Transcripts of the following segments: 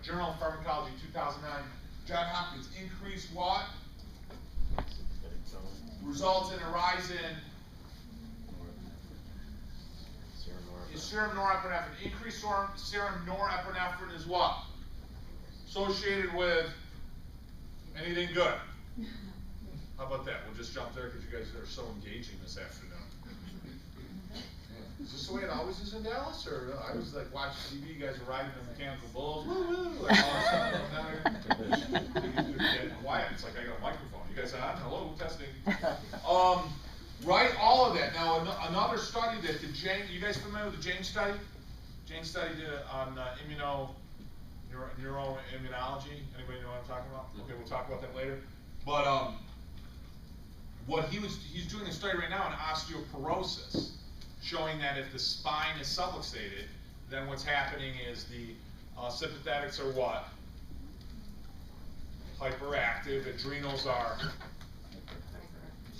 Journal of Pharmacology, 2009. John Hopkins, increased what? Results in a rise in serum norepinephrine. Increased serum norepinephrine is what? Associated with anything good. How about that? We'll just jump there because you guys are so engaging this afternoon. Is this the way it always is in Dallas? Or I was like watching TV, you guys are riding the mechanical bulls, woo-woo, like all of a sudden I'm getting quiet. It's like I got a microphone. You guys on? Hello, testing. Right, all of that. Now another study that the James, you guys familiar with the James study? James study did on neuroimmunology. Anybody know what I'm talking about? Okay, we'll talk about that later. But he's doing a study right now on osteoporosis, showing that if the spine is subluxated, then what's happening is the sympathetics are what? Hyperactive. Adrenals are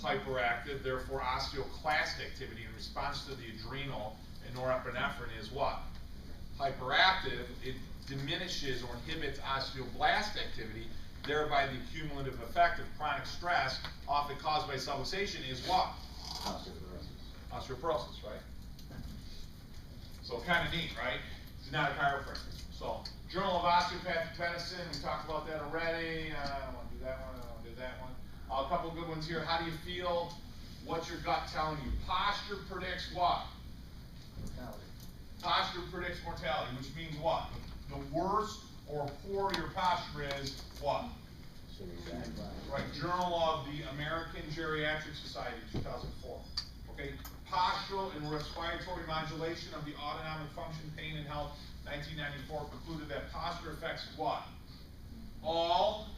hyperactive. Therefore, osteoclast activity in response to the adrenal and norepinephrine is what? Hyperactive. It diminishes or inhibits osteoblast activity. Thereby, the cumulative effect of chronic stress, often caused by subluxation, is what? Osteoporosis, right? So kind of neat, right? He's not a chiropractor. So, Journal of Osteopathic Medicine, we talked about that already. I don't want to do that one, I don't want to do that one. A couple good ones here. How do you feel? What's your gut telling you? Posture predicts what? Mortality. Posture predicts mortality, which means what? The worse or poorer your posture is, what? Right, Journal of the American Geriatric Society, 2004. Okay, Postural and Respiratory Modulation of the Autonomic Function, Pain and Health, 1994, concluded that posture affects what? All,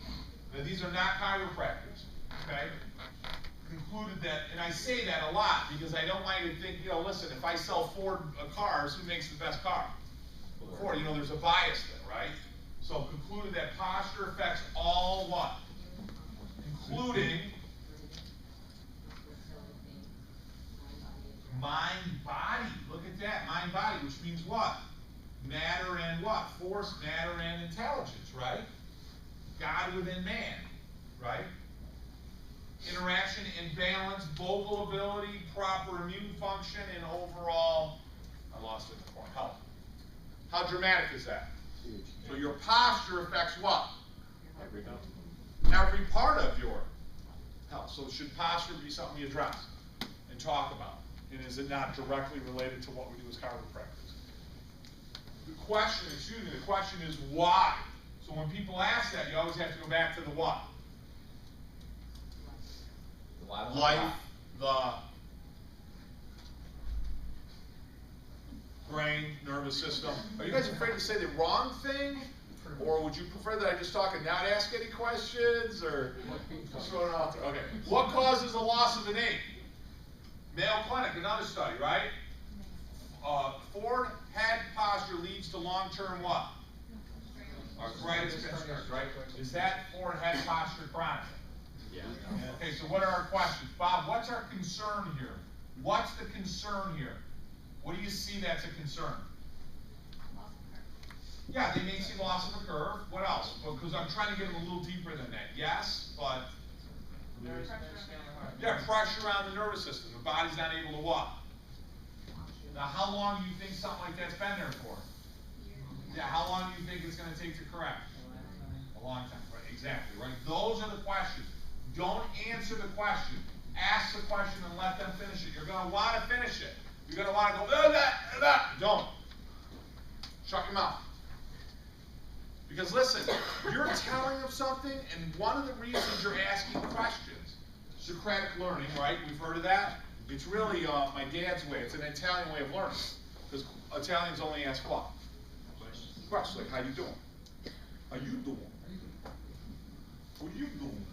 now these are not chiropractors, okay? Concluded that, and I say that a lot because I don't want you to think, you know, listen, if I sell Ford cars, who makes the best car? Ford, you know, there's a bias there, right? So concluded that posture affects all what? Including mind, body. Look at that, mind, body, which means what? Matter and what? Force, matter, and intelligence, right? God within man, right? Interaction and balance, vocal ability, proper immune function, and overall, I lost it in the point, health. How dramatic is that? So your posture affects what? Every part of your health. So should posture be something you address and talk about? And is it not directly related to what we do as chiropractors? The question is why? So when people ask that, you always have to go back to the what? Life, the brain, nervous system. Are you guys afraid to say the wrong thing? Or would you prefer that I just talk and not ask any questions? Or what's going on there? Okay. What causes the loss of the name? Mayo Clinic, another study, right? Forward head posture leads to long-term what? Arthritis, concerns, right? Is that forward head posture chronic? Yeah. Okay, so what are our questions? Bob, what's our concern here? What's the concern here? What do you see that's a concern? Yeah, they may see loss of a curve. What else? Because I'm trying to get them a little deeper than that. Yes, but yeah, pressure on the nervous system. The body's not able to what? Now, how long do you think something like that's been there for? Yeah, how long do you think it's going to take to correct? A long time, right? Exactly, right? Those are the questions. Don't answer the question. Ask the question and let them finish it. You're going to want to finish it. You're going to want to go, don't. Shut your mouth. Because listen, you're telling them something, and one of the reasons you're asking questions, Socratic learning, right? We've heard of that. It's really my dad's way. It's an Italian way of learning. Because Italians only ask what? Questions like, how you doing? How you doing? What are you doing?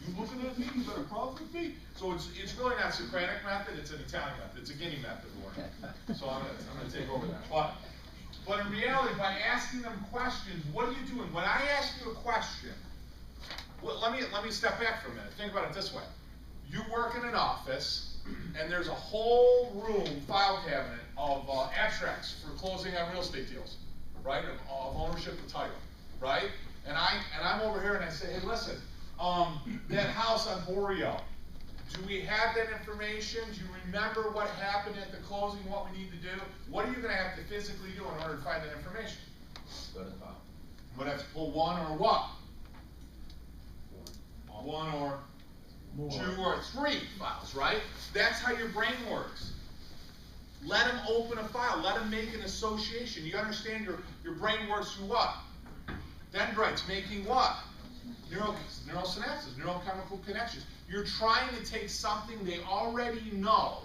You looking at me? You got a problem with me? So it's really not Socratic method. It's an Italian method. It's a Guinea method of learning. So I'm gonna take over that. But in reality, by asking them questions, what are you doing? When I ask you a question, well, let me step back for a minute. Think about it this way. You work in an office, and there's a whole room, file cabinet, of abstracts for closing on real estate deals, right? Of ownership of title. right? And I'm over here and I say, hey, listen, that house on Borio, do we have that information? Do you remember what happened at the closing, what we need to do? What are you going to have to physically do in order to find that information? Go to the file. I'm going to have to pull one or what? One or more. 2 or 3 files, right? That's how your brain works. Let them open a file. Let them make an association. You understand your brain works through what? Dendrites making what? Neurosynapses, neurochemical connections. You're trying to take something they already know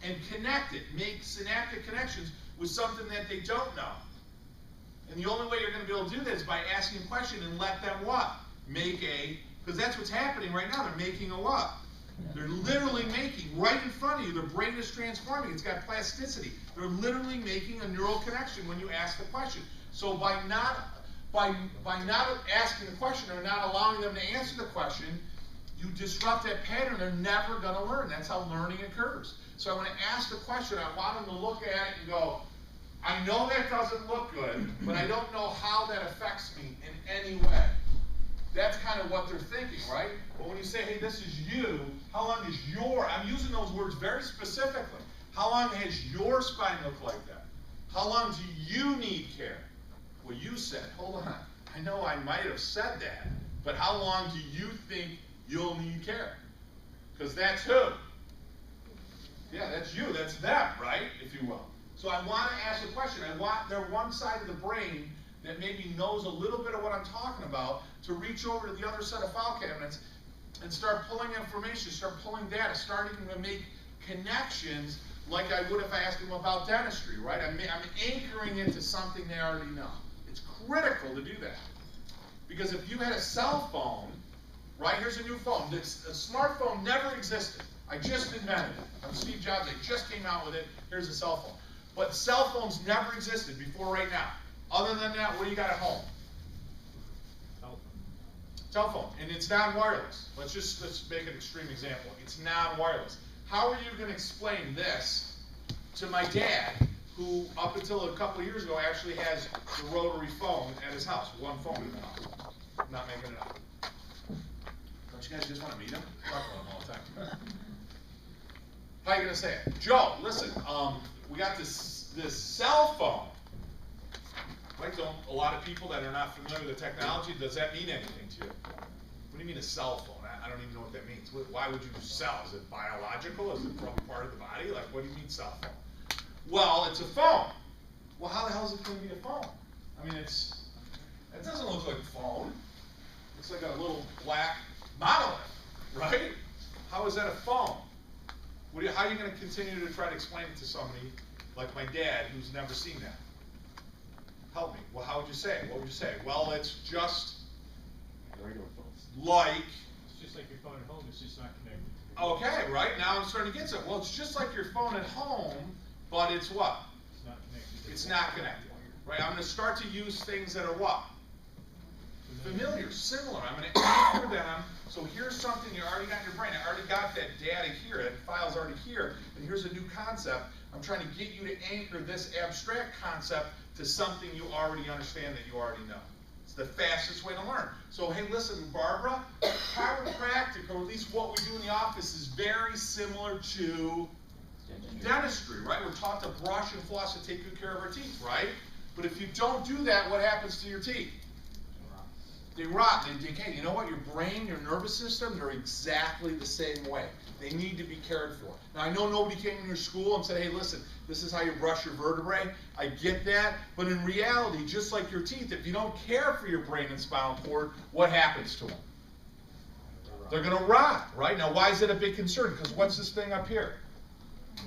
and connect it, make synaptic connections with something that they don't know. And the only way you're going to be able to do that is by asking a question and let them what? Make a, because that's what's happening right now. They're making a what? They're literally making, right in front of you, their brain is transforming. It's got plasticity. They're literally making a neural connection when you ask the question. So by not asking the question or not allowing them to answer the question, you disrupt that pattern. They're never going to learn. That's how learning occurs. So I want to ask the question. I want them to look at it and go, I know that doesn't look good, but I don't know how that affects me in any way. That's kind of what they're thinking, right? But when you say, hey, this is you, how long is your, I'm using those words very specifically. How long has your spine looked like that? How long do you need care? Well, you said, hold on, I know I might have said that, but how long do you think you'll need care? Because that's who. Yeah, that's you, that's them, right, if you will. So I want to ask a question. I want their one side of the brain that maybe knows a little bit of what I'm talking about to reach over to the other set of file cabinets and start pulling information, start pulling data, starting to make connections like I would if I asked them about dentistry, right? I'm anchoring into something they already know. It's critical to do that. Because if you had a cell phone, right, here's a new phone. A smartphone never existed. I just invented it. I'm Steve Jobs. I just came out with it. Here's a cell phone. But cell phones never existed before right now. Other than that, what do you got at home? Cell phone. And it's non-wireless. Let's make an extreme example. It's non-wireless. How are you going to explain this to my dad, who up until a couple of years ago actually has the rotary phone at his house? One phone in the house. I'm not making it up. Don't you guys just want to meet him? I talk about him all the time. How are you going to say it? Joe, listen, we got this cell phone. Right? Don't a lot of people that are not familiar with the technology, does that mean anything to you? What do you mean a cell phone? I don't even know what that means. Why would you cell? Is it biological? Is it part of the body? Like, what do you mean cell phone? Well, it's a phone. Well, how the hell is it going to be a phone? I mean, it doesn't look like a phone. It's like a little black monolith, right? How is that a phone? How are you going to continue to try to explain it to somebody like my dad who's never seen that? Help me. Well, how would you say it? What would you say? Well, it's just like... It's just like your phone at home, it's just not connected. Okay, right? Now I'm starting to get something. Well, it's just like your phone at home, but it's what? It's not connected. It's not connected. Right? I'm going to start to use things that are what? Familiar, similar. I'm going to anchor them. So here's something you already got in your brain. I already got that data here. That file's already here. And here's a new concept. I'm trying to get you to anchor this abstract concept to something you already understand that you already know. It's the fastest way to learn. So, hey, listen, Barbara, chiropractic, or at least what we do in the office, is very similar to dentistry, right? We're taught to brush and floss and take good care of our teeth, right? But if you don't do that, what happens to your teeth? They rot, they decay. You know what? Your brain, your nervous system, they're exactly the same way. They need to be cared for. Now, I know nobody came in your school and said, hey, listen, this is how you brush your vertebrae. I get that. But in reality, just like your teeth, if you don't care for your brain and spinal cord, what happens to them? They're going to rot, right? Now, why is it a big concern? Because what's this thing up here?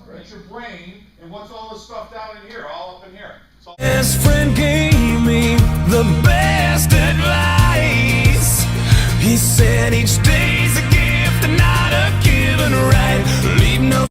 That's your brain, and what's all this stuff down in here, all up in here? So best friend gave me the best advice. He said each day